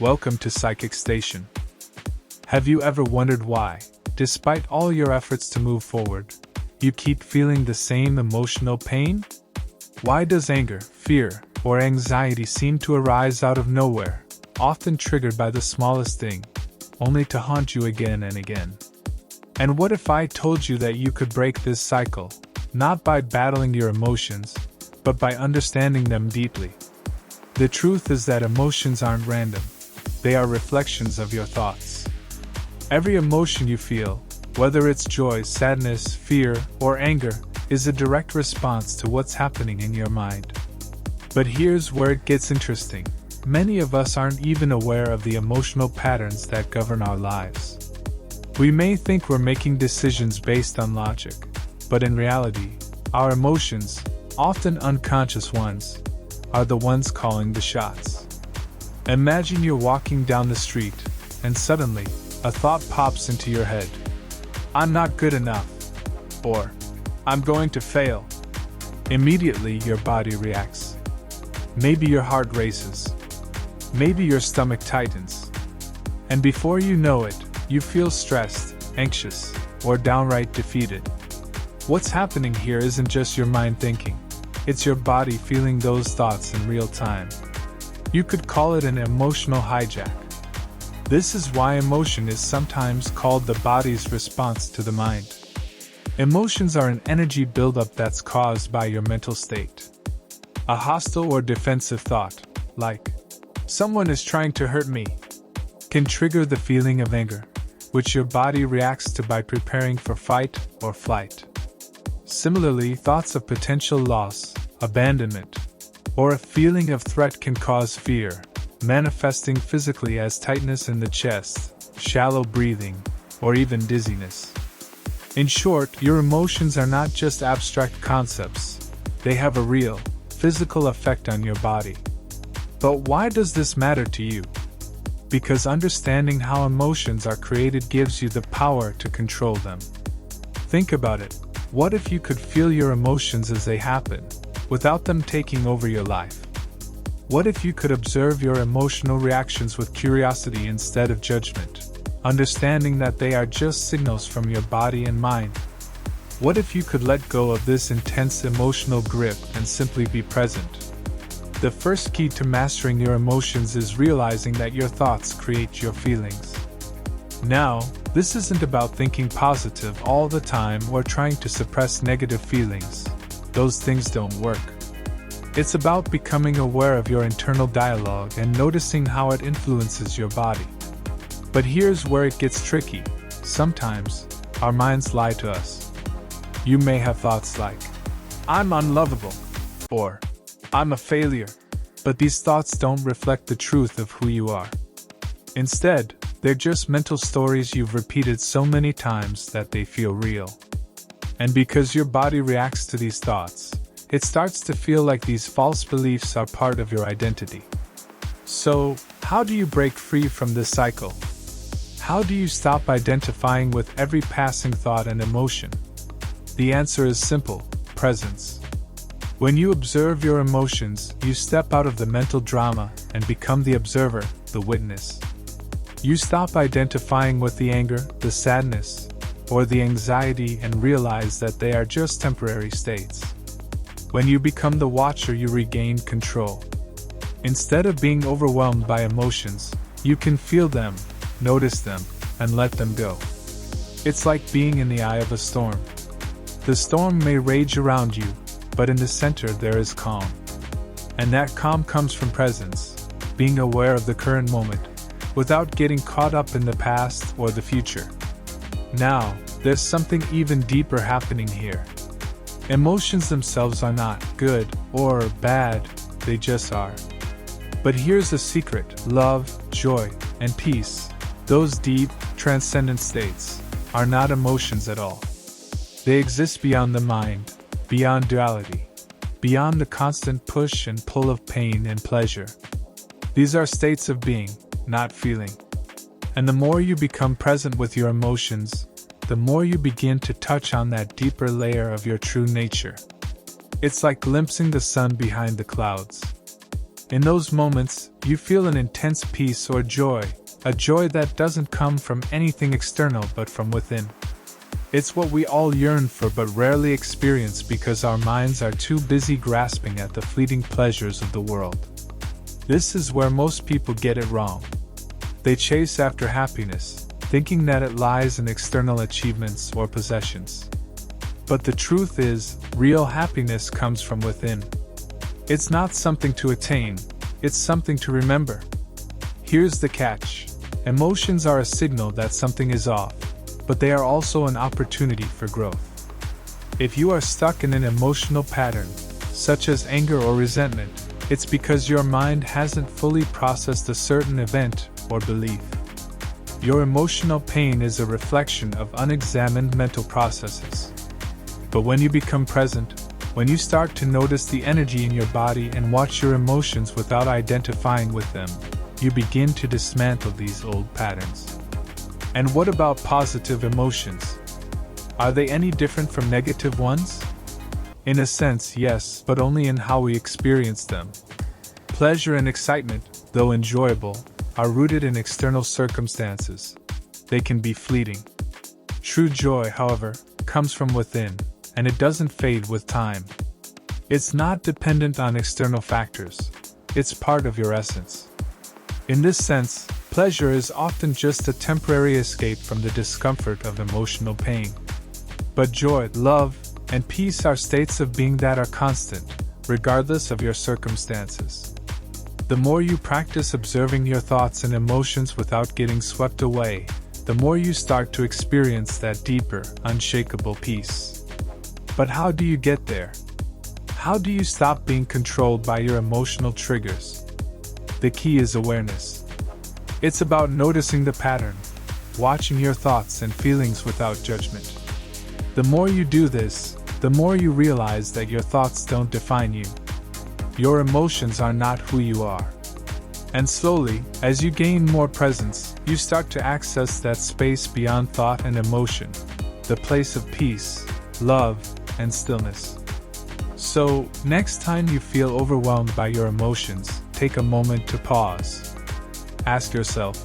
Welcome to Psychic Station. Have you ever wondered why, despite all your efforts to move forward, you keep feeling the same emotional pain? Why does anger, fear, or anxiety seem to arise out of nowhere, often triggered by the smallest thing, only to haunt you again and again? And what if I told you that you could break this cycle, not by battling your emotions, but by understanding them deeply? The truth is that emotions aren't random. They are reflections of your thoughts. Every emotion you feel, whether it's joy, sadness, fear, or anger, is a direct response to what's happening in your mind. But here's where it gets interesting. Many of us aren't even aware of the emotional patterns that govern our lives. We may think we're making decisions based on logic, but in reality, our emotions, often unconscious ones, are the ones calling the shots. Imagine you're walking down the street, and suddenly, a thought pops into your head. I'm not good enough. Or, I'm going to fail. Immediately, your body reacts. Maybe your heart races. Maybe your stomach tightens. And before you know it, you feel stressed, anxious, or downright defeated. What's happening here isn't just your mind thinking. It's your body feeling those thoughts in real time. You could call it an emotional hijack. This is why emotion is sometimes called the body's response to the mind. Emotions are an energy buildup that's caused by your mental state. A hostile or defensive thought, like, someone is trying to hurt me, can trigger the feeling of anger, which your body reacts to by preparing for fight or flight. Similarly, thoughts of potential loss, abandonment, or a feeling of threat can cause fear, manifesting physically as tightness in the chest, shallow breathing, or even dizziness. In short, your emotions are not just abstract concepts, they have a real, physical effect on your body. But why does this matter to you? Because understanding how emotions are created gives you the power to control them. Think about it. What if you could feel your emotions as they happen, without them taking over your life? What if you could observe your emotional reactions with curiosity instead of judgment, understanding that they are just signals from your body and mind? What if you could let go of this intense emotional grip and simply be present? The first key to mastering your emotions is realizing that your thoughts create your feelings. Now, this isn't about thinking positive all the time or trying to suppress negative feelings. Those things don't work. It's about becoming aware of your internal dialogue and noticing how it influences your body. But here's where it gets tricky. Sometimes, our minds lie to us. You may have thoughts like, I'm unlovable, or I'm a failure. But these thoughts don't reflect the truth of who you are. Instead, they're just mental stories you've repeated so many times that they feel real. And because your body reacts to these thoughts, it starts to feel like these false beliefs are part of your identity. So, how do you break free from this cycle? How do you stop identifying with every passing thought and emotion? The answer is simple: presence. When you observe your emotions, you step out of the mental drama and become the observer, the witness. You stop identifying with the anger, the sadness, or the anxiety and realize that they are just temporary states. When you become the watcher, you regain control. Instead of being overwhelmed by emotions, you can feel them, notice them, and let them go. It's like being in the eye of a storm. The storm may rage around you, but in the center there is calm. And that calm comes from presence, being aware of the current moment, without getting caught up in the past or the future. Now, there's something even deeper happening here. Emotions themselves are not good or bad, they just are. But here's the secret: love, joy, and peace, those deep, transcendent states, are not emotions at all. They exist beyond the mind, beyond duality, beyond the constant push and pull of pain and pleasure. These are states of being, not feeling. And the more you become present with your emotions, the more you begin to touch on that deeper layer of your true nature. It's like glimpsing the sun behind the clouds. In those moments, you feel an intense peace or joy, a joy that doesn't come from anything external but from within. It's what we all yearn for but rarely experience because our minds are too busy grasping at the fleeting pleasures of the world. This is where most people get it wrong. They chase after happiness, thinking that it lies in external achievements or possessions. But the truth is, real happiness comes from within. It's not something to attain, it's something to remember. Here's the catch. Emotions are a signal that something is off, but they are also an opportunity for growth. If you are stuck in an emotional pattern, such as anger or resentment, it's because your mind hasn't fully processed a certain event or belief. Your emotional pain is a reflection of unexamined mental processes. But when you become present, when you start to notice the energy in your body and watch your emotions without identifying with them, you begin to dismantle these old patterns. And what about positive emotions? Are they any different from negative ones? In a sense, yes, but only in how we experience them. Pleasure and excitement, though enjoyable, are rooted in external circumstances. They can be fleeting. True joy, however, comes from within, and it doesn't fade with time. It's not dependent on external factors. It's part of your essence. In this sense, pleasure is often just a temporary escape from the discomfort of emotional pain. But joy, love, and peace are states of being that are constant, regardless of your circumstances. The more you practice observing your thoughts and emotions without getting swept away, the more you start to experience that deeper, unshakable peace. But how do you get there? How do you stop being controlled by your emotional triggers? The key is awareness. It's about noticing the pattern, watching your thoughts and feelings without judgment. The more you do this, the more you realize that your thoughts don't define you. Your emotions are not who you are. And slowly, as you gain more presence, you start to access that space beyond thought and emotion, the place of peace, love, and stillness. So, next time you feel overwhelmed by your emotions, take a moment to pause. Ask yourself,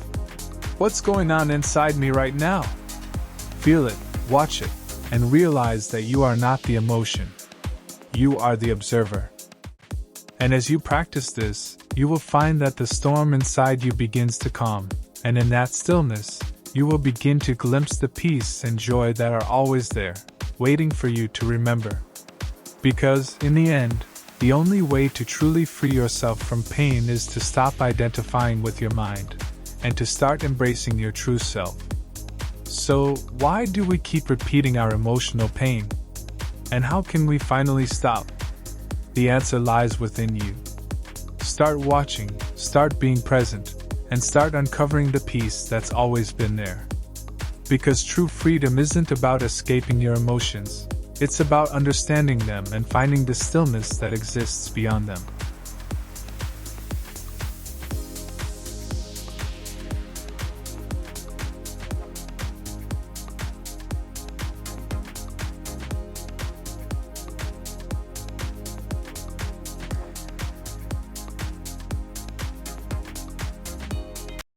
what's going on inside me right now? Feel it, watch it, and realize that you are not the emotion. You are the observer. And as you practice this, you will find that the storm inside you begins to calm, and in that stillness, you will begin to glimpse the peace and joy that are always there, waiting for you to remember. Because, in the end, the only way to truly free yourself from pain is to stop identifying with your mind, and to start embracing your true self. So, why do we keep repeating our emotional pain? And how can we finally stop? The answer lies within you. Start watching, start being present, and start uncovering the peace that's always been there. Because true freedom isn't about escaping your emotions, it's about understanding them and finding the stillness that exists beyond them.